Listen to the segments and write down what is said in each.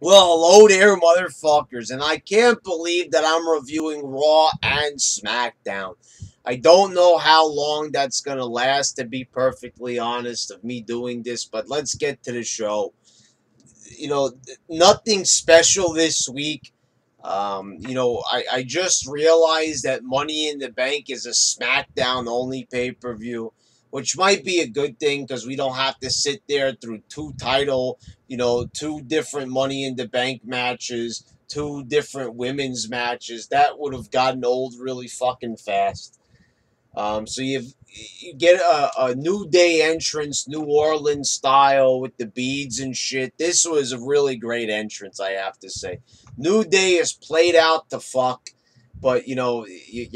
Well, hello there, motherfuckers, and I can't believe that I'm reviewing Raw and SmackDown. I don't know how long that's gonna last, to be perfectly honest, of me doing this, but let's get to the show. Nothing special this week. I just realized that Money in the Bank is a SmackDown only pay per view, which might be a good thing because we don't have to sit there through two different Money in the Bank matches, two different women's matches. That would have gotten old really fucking fast. So you get a New Day entrance, New Orleans style with the beads and shit. This was a really great entrance, I have to say. New Day is played out to fuck, but you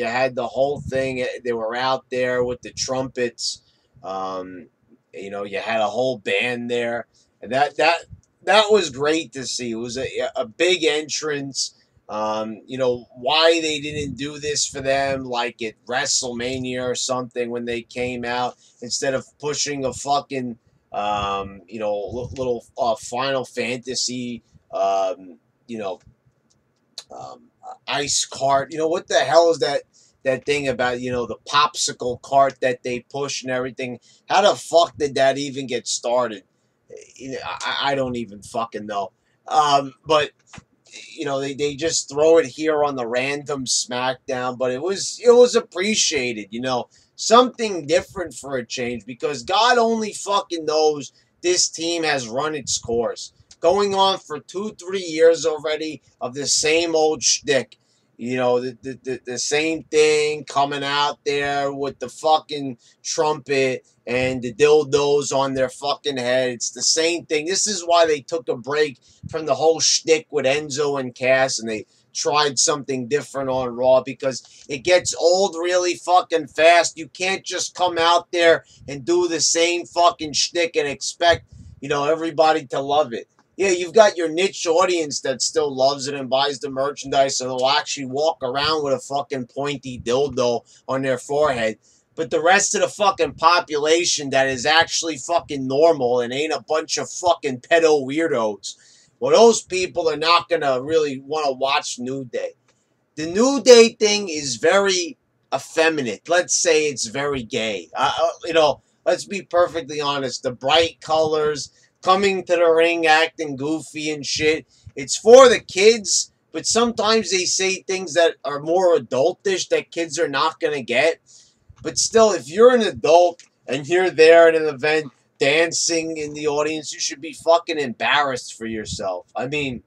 had the whole thing. They were out there with the trumpets. You had a whole band there, and that was great to see. It was a big entrance. Why they didn't do this for them like at WrestleMania or something when they came out instead of pushing a fucking, little Final Fantasy, um, you know, ice cart. What the hell is that thing about, the popsicle cart that they push and everything? How the fuck did that even get started? I don't even fucking know. But they just throw it here on the random SmackDown, but it was appreciated, something different for a change, because God only fucking knows this team has run its course, going on for 2-3 years already of the same old shtick. The same thing, coming out there with the fucking trumpet and the dildos on their fucking head. It's the same thing. This is why they took a break from the whole shtick with Enzo and Cass, and they tried something different on Raw, because it gets old really fucking fast. You can't just come out there and do the same fucking shtick and expect, everybody to love it. Yeah, you've got your niche audience that still loves it and buys the merchandise, and they'll actually walk around with a fucking pointy dildo on their forehead. But the rest of the fucking population that is actually fucking normal and ain't a bunch of fucking pedo weirdos, well, those people are not gonna really want to watch New Day. The New Day thing is very effeminate. Let's say it's very gay. Let's be perfectly honest. The bright colors, coming to the ring, acting goofy and shit. It's for the kids, but sometimes they say things that are more adultish that kids are not gonna get. But still, if you're an adult and you're there at an event dancing in the audience, you should be fucking embarrassed for yourself. I mean,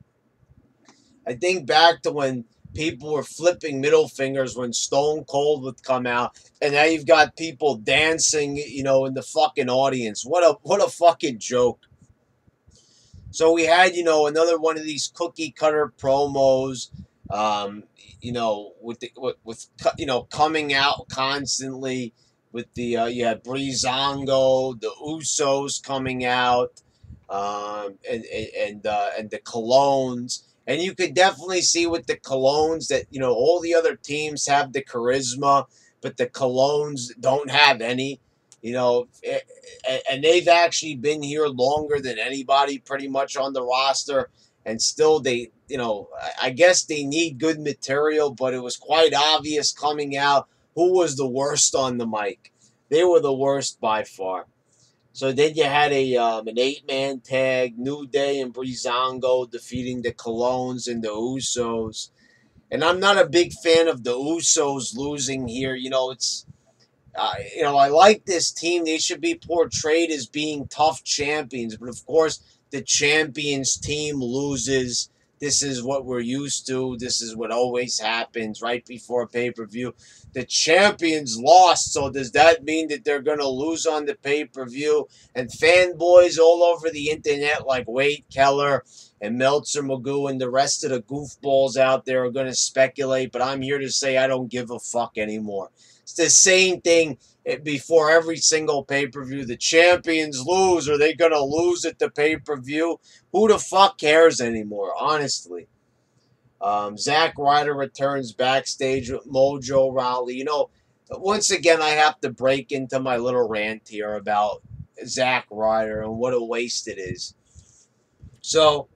I think back to when people were flipping middle fingers when Stone Cold would come out, and now you've got people dancing, in the fucking audience. What a fucking joke. So we had, another one of these cookie cutter promos, coming out constantly with the you had Breezango, the Usos coming out, and the Colognes. And you could definitely see with the Colognes that, all the other teams have the charisma, but the Colognes don't have any. And they've actually been here longer than anybody pretty much on the roster, and still I guess they need good material, but it was quite obvious coming out who was the worst on the mic. They were the worst by far. So then you had an 8-man tag, New Day and Breezango defeating the Colognes and the Usos. And I'm not a big fan of the Usos losing here. I like this team. They should be portrayed as being tough champions. But of course, the champions team loses. This is what we're used to. This is what always happens right before pay-per-view. The champions lost. So does that mean that they're going to lose on the pay-per-view? And fanboys all over the internet like Wade Keller and Meltzer Magoo and the rest of the goofballs out there are going to speculate. But I'm here to say I don't give a fuck anymore. It's the same thing before every single pay-per-view. The champions lose. Are they going to lose at the pay-per-view? Who the fuck cares anymore, honestly? Zack Ryder returns backstage with Mojo Rawley. Once again, I have to break into my little rant here about Zack Ryder and what a waste it is. So,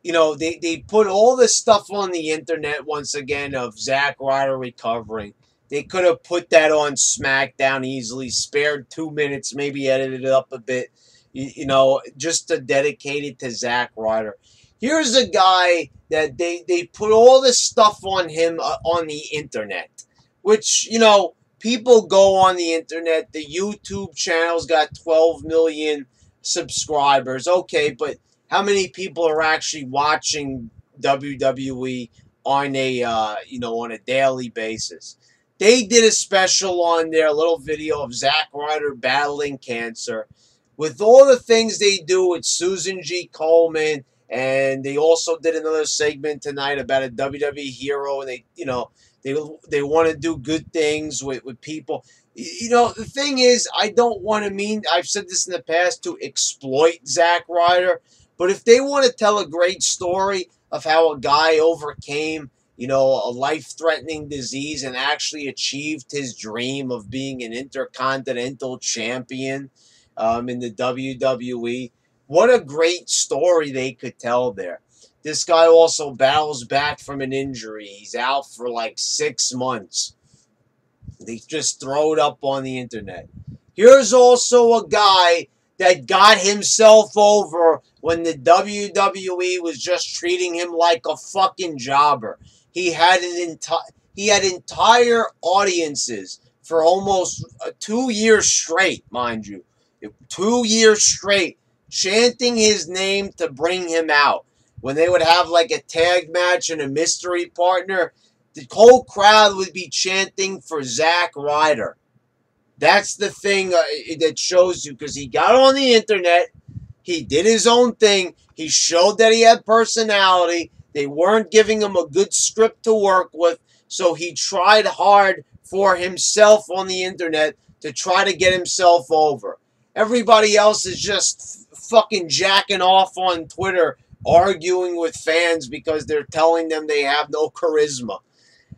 you know, they put all this stuff on the internet once again of Zack Ryder recovering. They could have put that on SmackDown easily, spared 2 minutes, maybe edited it up a bit, you know, just to dedicate it to Zack Ryder. Here's a guy that they put all this stuff on him on the internet, which, you know, people go on the internet. The YouTube channel's got 12 million subscribers. Okay, but how many people are actually watching WWE on a you know, on a daily basis? They did a special on there, a little video of Zack Ryder battling cancer, with all the things they do with Susan G. Coleman, and they also did another segment tonight about a WWE hero, and they, you know, they want to do good things with people. You know, the thing is, I don't want to mean, I've said this in the past, to exploit Zack Ryder, but if they want to tell a great story of how a guy overcame, you know, a life-threatening disease and actually achieved his dream of being an intercontinental champion in the WWE, what a great story they could tell there. This guy also battles back from an injury. He's out for like 6 months. They just throw it up on the internet. Here's also a guy that got himself over when the WWE was just treating him like a fucking jobber. He had entire audiences for almost 2 years straight, mind you. 2 years straight, chanting his name to bring him out. When they would have like a tag match and a mystery partner, the whole crowd would be chanting for Zack Ryder. That's the thing that shows you, because he got on the internet, he did his own thing, he showed that he had personality, they weren't giving him a good script to work with, so he tried hard for himself on the internet to try to get himself over. Everybody else is just fucking jacking off on Twitter, arguing with fans because they're telling them they have no charisma.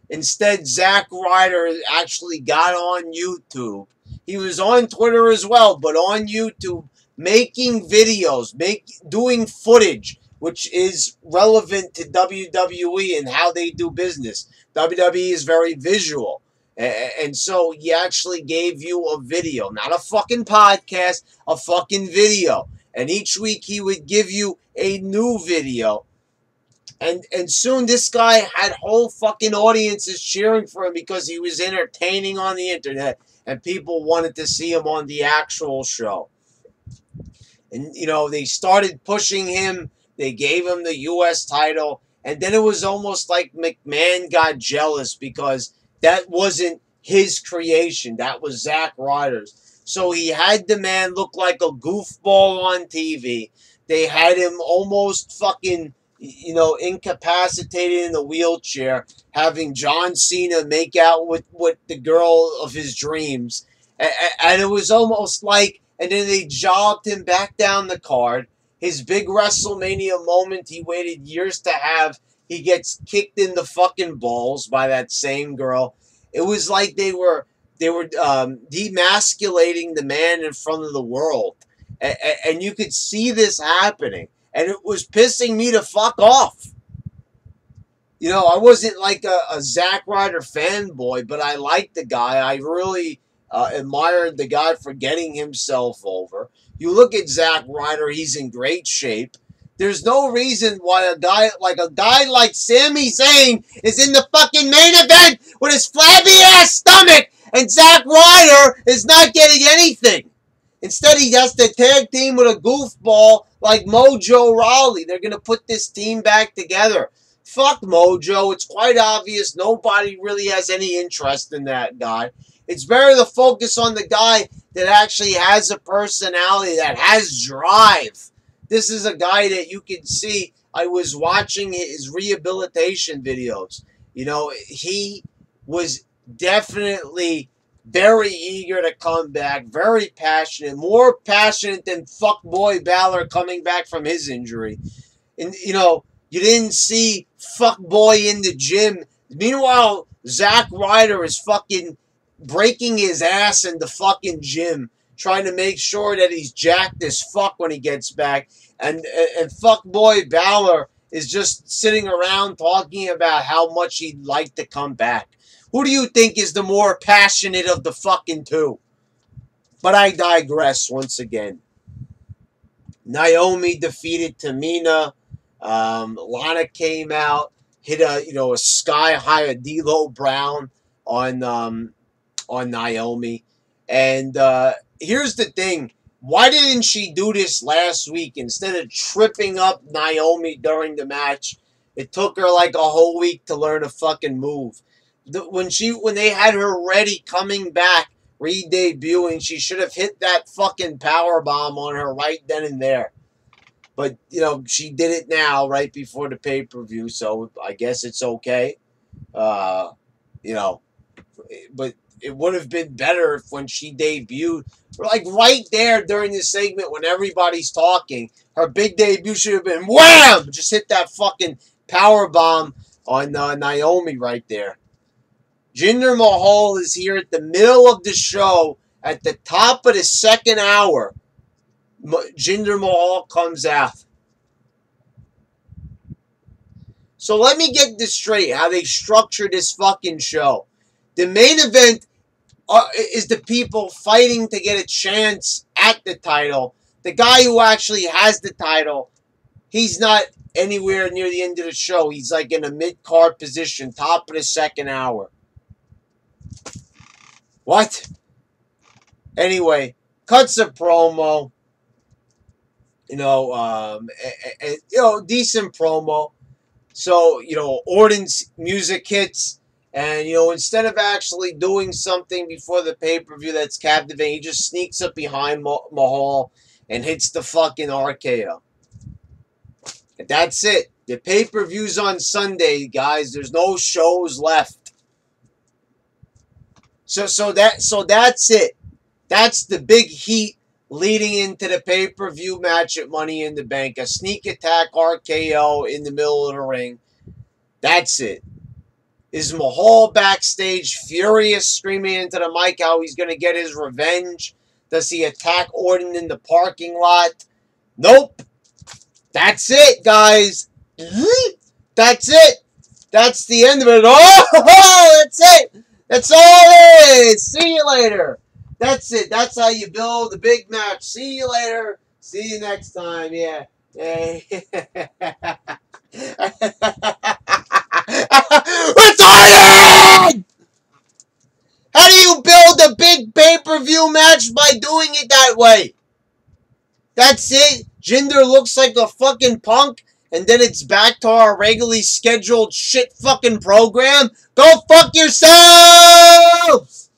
Instead, Zack Ryder actually got on YouTube. He was on Twitter as well, but on YouTube, making videos, doing footage, which is relevant to WWE and how they do business. WWE is very visual. And so he actually gave you a video, not a fucking podcast, a fucking video. And each week he would give you a new video. And soon this guy had whole fucking audiences cheering for him because he was entertaining on the internet and people wanted to see him on the actual show. And, you know, they started pushing him. They gave him the U.S. title. And then it was almost like McMahon got jealous because that wasn't his creation. That was Zack Ryder's. So he had the man look like a goofball on TV. They had him almost fucking, you know, incapacitated in a wheelchair, having John Cena make out with the girl of his dreams. And it was almost like, and then they jobbed him back down the card. His big WrestleMania moment he waited years to have, he gets kicked in the fucking balls by that same girl. It was like they were demasculating the man in front of the world. And you could see this happening. And it was pissing me to fuck off. You know, I wasn't like a Zack Ryder fanboy, but I liked the guy. I really admired the guy for getting himself over. You look at Zack Ryder, he's in great shape. There's no reason why a guy like Sami Zayn is in the fucking main event with his flabby ass stomach and Zack Ryder is not getting anything. Instead, he has to tag team with a goofball like Mojo Rawley. They're going to put this team back together. Fuck Mojo. It's quite obvious nobody really has any interest in that guy. It's better to focus on the guy that actually has a personality, that has drive. This is a guy that you can see. I was watching his rehabilitation videos. You know, he was definitely very eager to come back, very passionate, more passionate than fuckboy Balor coming back from his injury. And, you know, you didn't see fuckboy in the gym. Meanwhile, Zack Ryder is fucking breaking his ass in the fucking gym, trying to make sure that he's jacked as fuck when he gets back. And fuckboy Balor is just sitting around talking about how much he'd like to come back. Who do you think is the more passionate of the fucking two? But I digress once again. Naomi defeated Tamina. Lana came out, hit a sky high, a D'Lo Brown on Naomi. And here's the thing. Why didn't she do this last week instead of tripping up Naomi during the match? It took her like a whole week to learn a fucking move. When they had her ready coming back, re-debuting, she should have hit that fucking power bomb on her right then and there. But, she did it now right before the pay-per-view, so I guess it's okay. But it would have been better if when she debuted, like right there during this segment when everybody's talking, her big debut should have been wham! Just hit that fucking power bomb on Naomi right there. Jinder Mahal is here at the middle of the show. At the top of the second hour, Jinder Mahal comes out. So let me get this straight, how they structure this fucking show. The main event is the people fighting to get a chance at the title. The guy who actually has the title, he's not anywhere near the end of the show. He's like in a mid-card position, top of the second hour. What? Anyway, cuts a promo. Decent promo. So, Orton's music hits. And, instead of actually doing something before the pay-per-view that's captivating, he just sneaks up behind Mahal and hits the fucking RKO. And that's it. The pay-per-view's on Sunday, guys. There's no shows left. So that's it. That's the big heat leading into the pay-per-view match at Money in the Bank. A sneak attack RKO in the middle of the ring. That's it. Is Mahal backstage furious, screaming into the mic how he's going to get his revenge? Does he attack Orton in the parking lot? Nope. That's it, guys. That's it. That's the end of it. Oh, that's it. That's all it is. See you later. That's it. That's how you build a big match. See you later. See you next time. Yeah. Retarded! How do you build a big pay-per-view match by doing it that way? That's it. Jinder looks like a fucking punk, and then it's back to our regularly scheduled shit fucking program. Go fuck yourselves!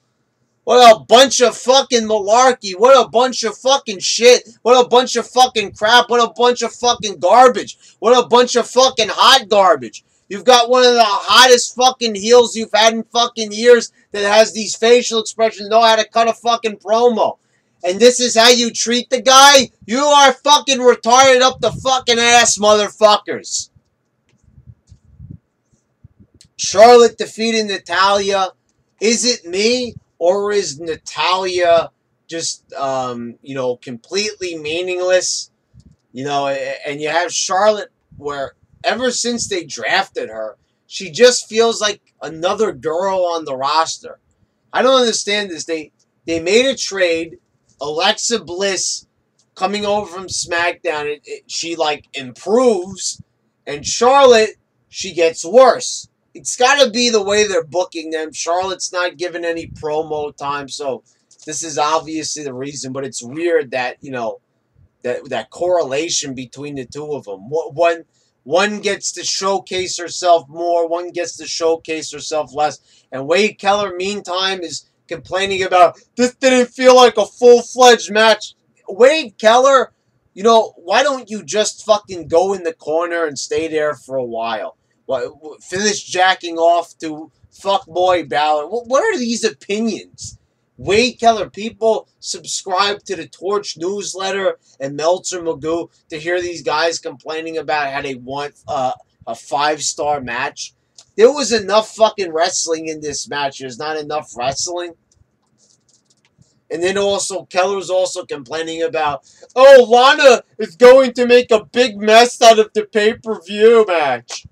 What a bunch of fucking malarkey. What a bunch of fucking shit. What a bunch of fucking crap. What a bunch of fucking garbage. What a bunch of fucking hot garbage. You've got one of the hottest fucking heels you've had in fucking years that has these facial expressions, know how to cut a fucking promo. And this is how you treat the guy? You are fucking retarded up the fucking ass, motherfuckers. Charlotte defeated Natalya. Is it me? Or is Natalya just, completely meaningless? And you have Charlotte where ever since they drafted her, she just feels like another girl on the roster. I don't understand this. They made a trade. Alexa Bliss coming over from SmackDown, she improves. And Charlotte, she gets worse. It's got to be the way they're booking them. Charlotte's not given any promo time, so this is obviously the reason. But it's weird that, that correlation between the two of them. One gets to showcase herself more, one gets to showcase herself less. And Wade Keller, meantime, is complaining about, this didn't feel like a full-fledged match. Wade Keller, why don't you just fucking go in the corner and stay there for a while? Finish jacking off to fuckboy Balor. What are these opinions? Wade Keller, people subscribe to the Torch newsletter and Meltzer Magoo to hear these guys complaining about how they want a 5-star match. There was enough fucking wrestling in this match. There's not enough wrestling. And then also, Keller's also complaining about, oh, Lana is going to make a big mess out of the pay-per-view match.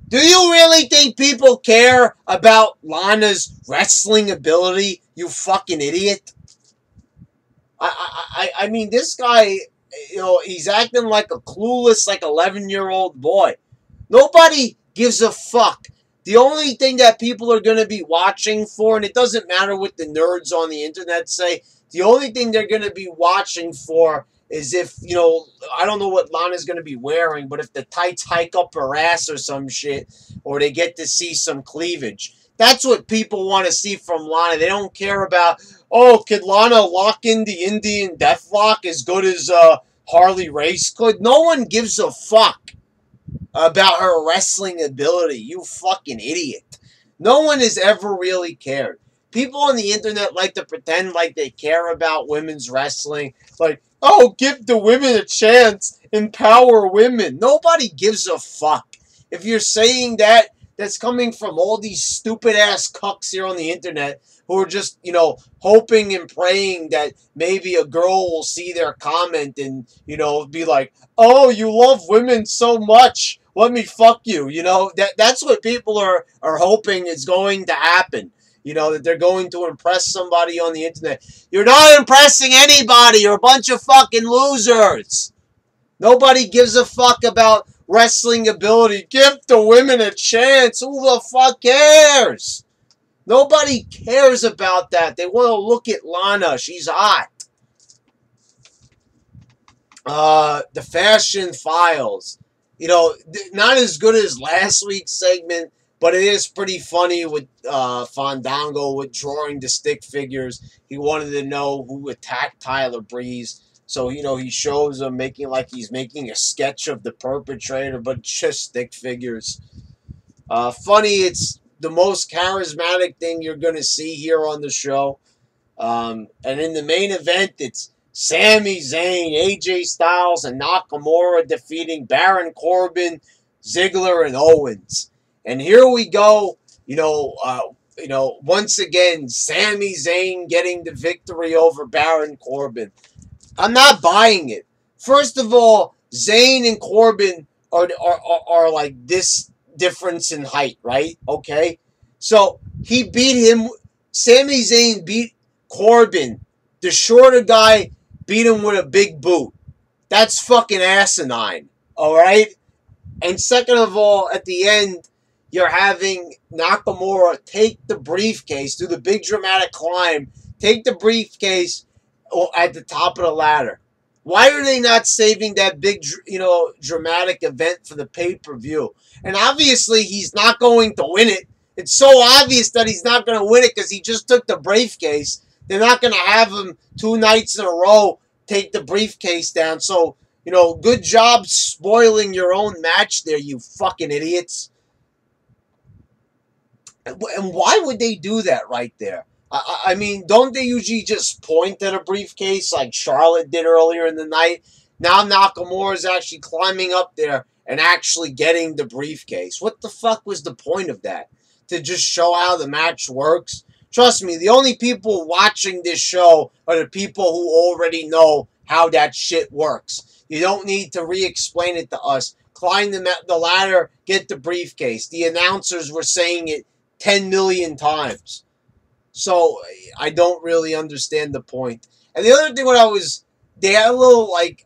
Do you really think people care about Lana's wrestling ability, you fucking idiot? I mean, this guy, you know, he's acting like a clueless, like 11-year-old boy. Nobody gives a fuck. The only thing that people are going to be watching for, and it doesn't matter what the nerds on the internet say, the only thing they're going to be watching for is if, you know, I don't know what Lana's going to be wearing, but if the tights hike up her ass or some shit, or they get to see some cleavage. That's what people want to see from Lana. They don't care about, oh, could Lana lock in the Indian Deathlock as good as Harley Race could? No one gives a fuck about her wrestling ability, you fucking idiot. No one has ever really cared. People on the internet like to pretend like they care about women's wrestling. Like, oh, give the women a chance. Empower women. Nobody gives a fuck. If you're saying that, that's coming from all these stupid-ass cucks here on the internet who are just, you know, hoping and praying that maybe a girl will see their comment and, you know, be like, oh, you love women so much. Let me fuck you. You know, that's what people are hoping is going to happen. You know, that they're going to impress somebody on the internet. You're not impressing anybody. You're a bunch of fucking losers. Nobody gives a fuck about wrestling ability. Give the women a chance. Who the fuck cares? Nobody cares about that. They want to look at Lana. She's hot. The Fashion Files. You know, not as good as last week's segment, but it is pretty funny with Fandango withdrawing the stick figures. He wanted to know who attacked Tyler Breeze. So, you know, he shows him making like he's making a sketch of the perpetrator, but just stick figures. Funny, it's the most charismatic thing you're going to see here on the show. And in the main event, it's Sami Zayn, AJ Styles, and Nakamura defeating Baron Corbin, Ziggler, and Owens. And here we go. You know, once again, Sami Zayn getting the victory over Baron Corbin. I'm not buying it. First of all, Zayn and Corbin are like this difference in height, right? Okay, so he beat him. Sami Zayn beat Corbin. The shorter guy beat him with a big boot. That's fucking asinine. All right. And second of all, at the end, you're having Nakamura take the briefcase, do the big dramatic climb, take the briefcase at the top of the ladder. Why are they not saving that big, you know, dramatic event for the pay-per-view? And obviously, he's not going to win it. It's so obvious that he's not going to win it because he just took the briefcase. They're not going to have him 2 nights in a row take the briefcase down. So, you know, good job spoiling your own match there, you fucking idiots. And why would they do that right there? I mean, don't they usually just point at a briefcase like Charlotte did earlier in the night? Now Nakamura is actually climbing up there and actually getting the briefcase. What the fuck was the point of that? To just show how the match works? Trust me, the only people watching this show are the people who already know how that shit works. You don't need to re-explain it to us. Climb the ladder, get the briefcase. The announcers were saying it 10 million times. So, I don't really understand the point. And the other thing they had a little, like,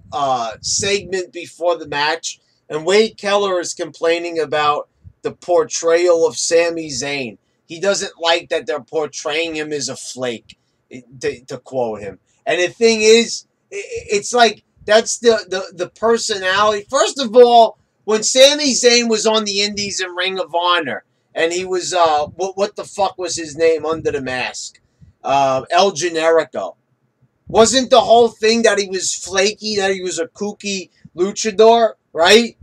segment before the match, and Wade Keller is complaining about the portrayal of Sami Zayn. He doesn't like that they're portraying him as a flake, to quote him. And the thing is, it's like, that's the personality. First of all, when Sami Zayn was on the Indies in Ring of Honor, and he was, what the fuck was his name under the mask? El Generico. Wasn't the whole thing that he was flaky, that he was a kooky luchador, right?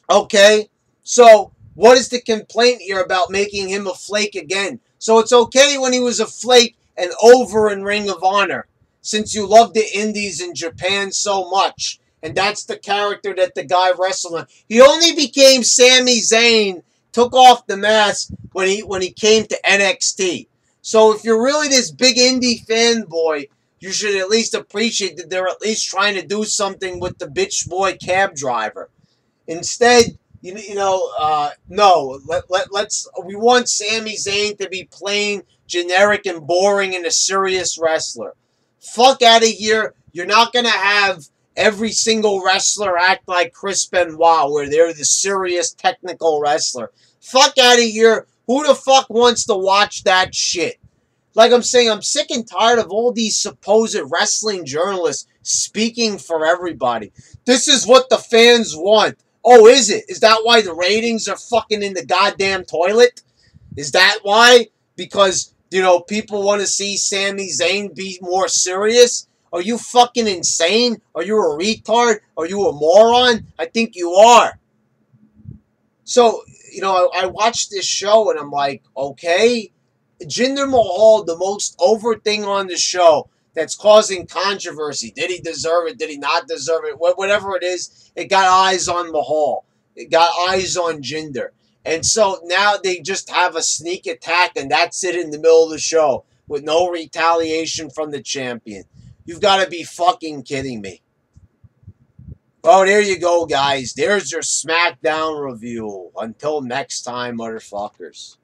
Okay, so what is the complaint here about making him a flake again? So it's okay when he was a flake and over in Ring of Honor, since you love the Indies in Japan so much, and that's the character that the guy wrestled on. He only became Sami Zayn, took off the mask when he came to NXT. So if you're really this big indie fanboy, you should at least appreciate that they're at least trying to do something with the bitch boy cab driver. Instead, no. Let's. We want Sami Zayn to be plain, generic, and boring, and a serious wrestler. Fuck out of here. You're not gonna have every single wrestler act like Chris Benoit, where they're the serious technical wrestler. Fuck out of here. Who the fuck wants to watch that shit? Like I'm saying, I'm sick and tired of all these supposed wrestling journalists speaking for everybody. This is what the fans want. Oh, is it? Is that why the ratings are fucking in the goddamn toilet? Is that why? Because, people want to see Sami Zayn be more serious? Are you fucking insane? Are you a retard? Are you a moron? I think you are. So, I watched this show and I'm like, okay, Jinder Mahal, the most over thing on the show that's causing controversy. Did he deserve it? Did he not deserve it? Whatever it is, it got eyes on Mahal. It got eyes on Jinder. And so now they just have a sneak attack and that's it in the middle of the show with no retaliation from the champion. You've got to be fucking kidding me. Oh, there you go, guys. There's your SmackDown review. Until next time, motherfuckers.